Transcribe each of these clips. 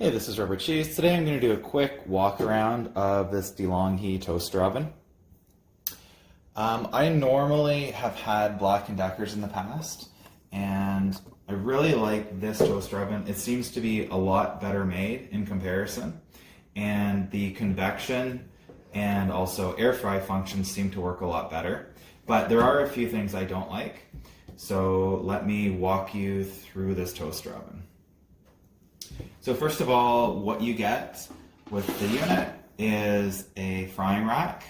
Hey, this is Rubber Cheese. Today I'm going to do a quick walk around of this De'Longhi toaster oven. I normally have had Black & Deckers in the past, and I really like this toaster oven. It seems to be a lot better made in comparison, and the convection and also air fry functions seem to work a lot better. But there are a few things I don't like, so let me walk you through this toaster oven. So first of all, what you get with the unit is a frying rack,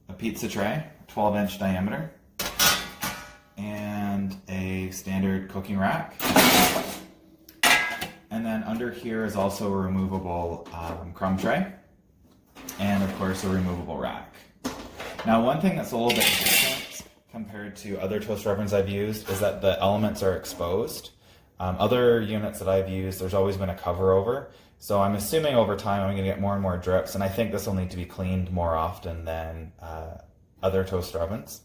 a pizza tray, 12-inch diameter, and a standard cooking rack. And then under here is also a removable crumb tray, and of course a removable rack. Now, one thing that's a little bit different compared to other toaster ovens I've used is that the elements are exposed. Other units that I've used, there's always been a cover over. So I'm assuming over time I'm going to get more and more drips, and I think this will need to be cleaned more often than other toaster ovens.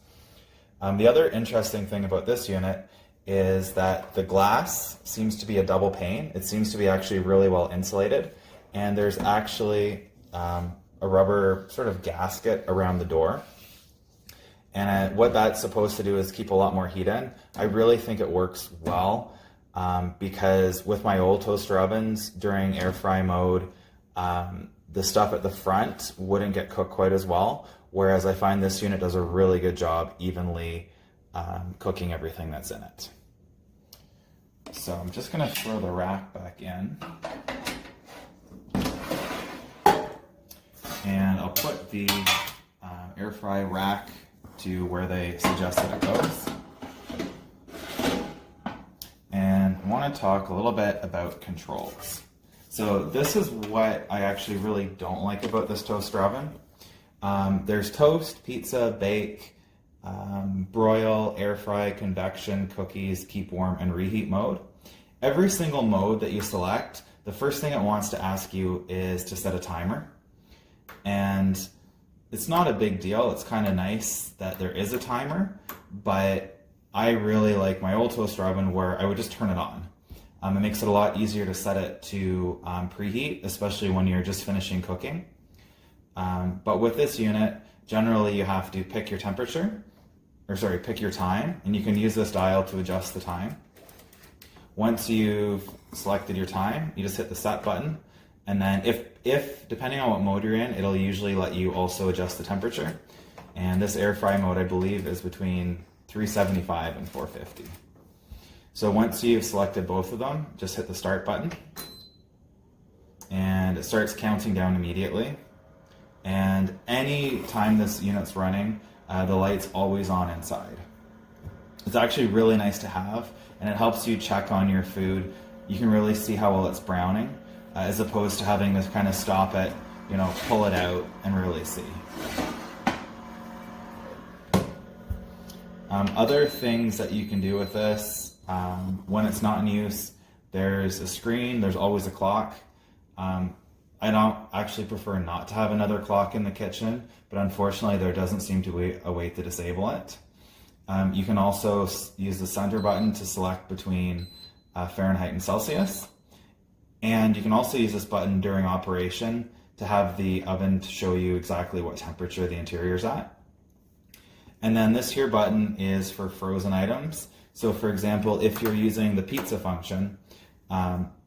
The other interesting thing about this unit is that the glass seems to be a double pane. It seems to be actually really well insulated, and there's actually a rubber sort of gasket around the door. And what that's supposed to do is keep a lot more heat in. I really think it works well. Because with my old toaster ovens, during air fry mode, the stuff at the front wouldn't get cooked quite as well, whereas I find this unit does a really good job evenly cooking everything that's in it. So I'm just going to throw the rack back in, and I'll put the air fry rack to where they suggested it goes. And I want to talk a little bit about controls. So this is what I actually really don't like about this toaster oven. There's toast, pizza, bake, broil, air fry, convection, cookies, keep warm, and reheat mode. Every single mode that you select, the first thing it wants to ask you is to set a timer. And it's not a big deal. It's kind of nice that there is a timer, but I really like my old toaster oven where I would just turn it on. It makes it a lot easier to set it to preheat, especially when you're just finishing cooking. But with this unit, generally you have to pick your temperature, pick your time, and you can use this dial to adjust the time. Once you've selected your time, you just hit the set button, and then if depending on what mode you're in, it'll usually let you also adjust the temperature. And this air fry mode, I believe, is between 375 and 450. So once you've selected both of them, just hit the start button, and it starts counting down immediately. And any time this unit's running, the light's always on inside. It's actually really nice to have, and it helps you check on your food. You can really see how well it's browning, as opposed to having to kind of stop it, pull it out and really see. Other things that you can do with this, when it's not in use, there's a screen, there's always a clock. I don't actually prefer not to have another clock in the kitchen, but unfortunately there doesn't seem to be a way to disable it. You can also use the center button to select between Fahrenheit and Celsius. And you can also use this button during operation to have the oven to show you exactly what temperature the interior is at. And then this here button is for frozen items. So for example, if you're using the pizza function,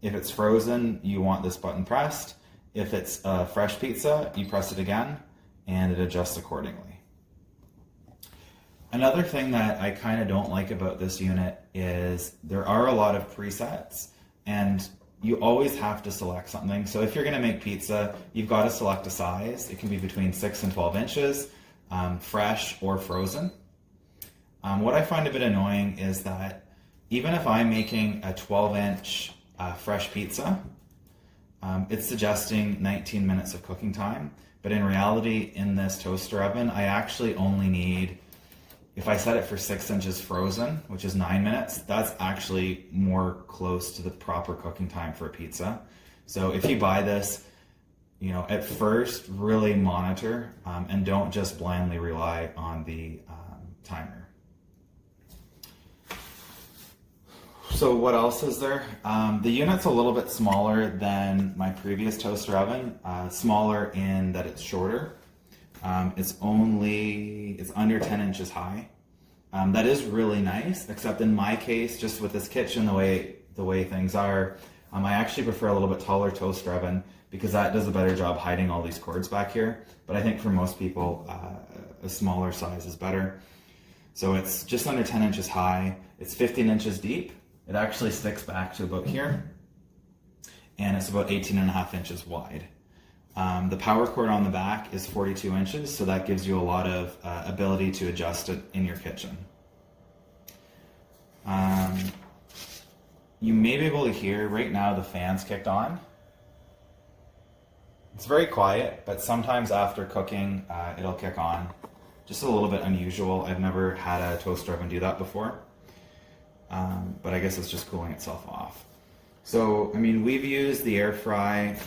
if it's frozen, you want this button pressed. If it's a fresh pizza, you press it again, and it adjusts accordingly. Another thing that I kind of don't like about this unit is there are a lot of presets, and you always have to select something. So if you're going to make pizza, you've got to select a size. It can be between 6 and 12 inches. Fresh or frozen. What I find a bit annoying is that even if I'm making a 12-inch fresh pizza, it's suggesting 19 minutes of cooking time, but in reality, in this toaster oven, I actually only need, if I set it for 6 inches frozen, which is 9 minutes, that's actually more close to the proper cooking time for a pizza. So if you buy this, at first, really monitor and don't just blindly rely on the timer. So what else is there? The unit's a little bit smaller than my previous toaster oven, smaller in that it's shorter. It's under 10 inches high. That is really nice, except in my case, just with this kitchen, the way things are, I actually prefer a little bit taller toaster oven because that does a better job hiding all these cords back here. But I think for most people, a smaller size is better. So it's just under 10 inches high. It's 15 inches deep. It actually sticks back to about here. And it's about 18.5 inches wide. The power cord on the back is 42 inches, so that gives you a lot of ability to adjust it in your kitchen. You may be able to hear, right now the fan's kicked on. It's very quiet, but sometimes after cooking, it'll kick on. Just a little bit unusual. I've never had a toaster oven do that before. But I guess it's just cooling itself off. So, I mean, we've used the air fry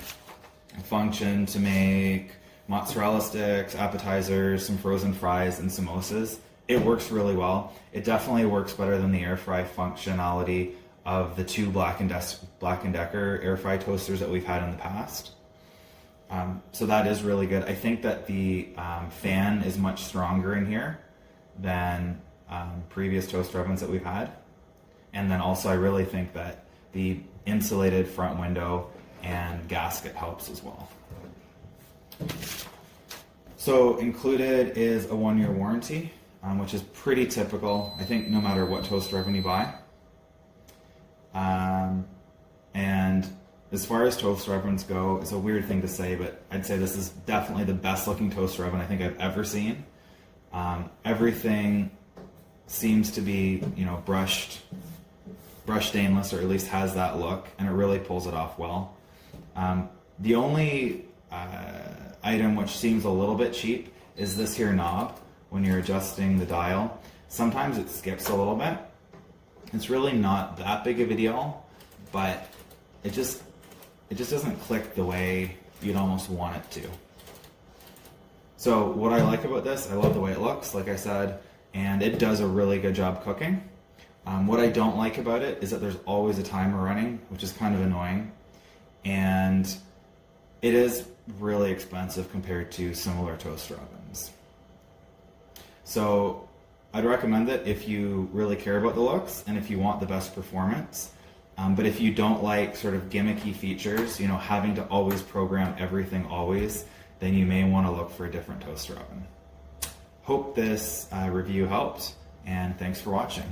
function to make mozzarella sticks, appetizers, some frozen fries, and samosas. It works really well. It definitely works better than the air fry functionality of the two Black & Decker air fry toasters that we've had in the past. So that is really good. I think that the fan is much stronger in here than previous toaster ovens that we've had. And then also I really think that the insulated front window and gasket helps as well. So included is a 1-year warranty, which is pretty typical, I think, no matter what toaster oven you buy. And as far as toaster ovens go, it's a weird thing to say, but I'd say this is definitely the best looking toaster oven I think I've ever seen. Everything seems to be, you know, brushed stainless, or at least has that look, and it really pulls it off well. The only item which seems a little bit cheap is this here knob when you're adjusting the dial. Sometimes it skips a little bit. It's really not that big of a deal, but it just doesn't click the way you'd almost want it to. So what I like about this, I love the way it looks, like I said, and it does a really good job cooking. What I don't like about it is that there's always a timer running, which is kind of annoying. And it is really expensive compared to similar toaster ovens. So I'd recommend it if you really care about the looks and if you want the best performance. But if you don't like sort of gimmicky features, you know, having to always program everything always, then you may want to look for a different toaster oven. Hope this review helped, and thanks for watching.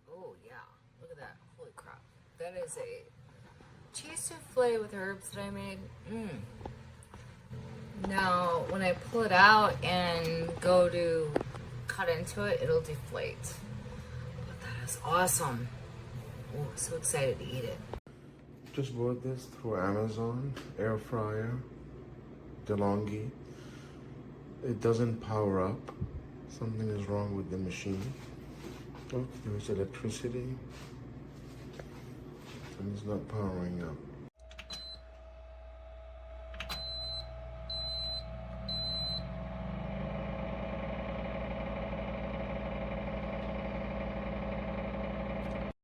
Oh yeah, look at that, holy crap. That is a cheese souffle with herbs that I made. Now, when I pull it out and go to cut into it, it'll deflate. But that is awesome. Oh, so excited to eat it. Just bought this through Amazon, AirFryer, De'Longhi. It doesn't power up. Something is wrong with the machine. Oh, there's electricity, and it's not powering up.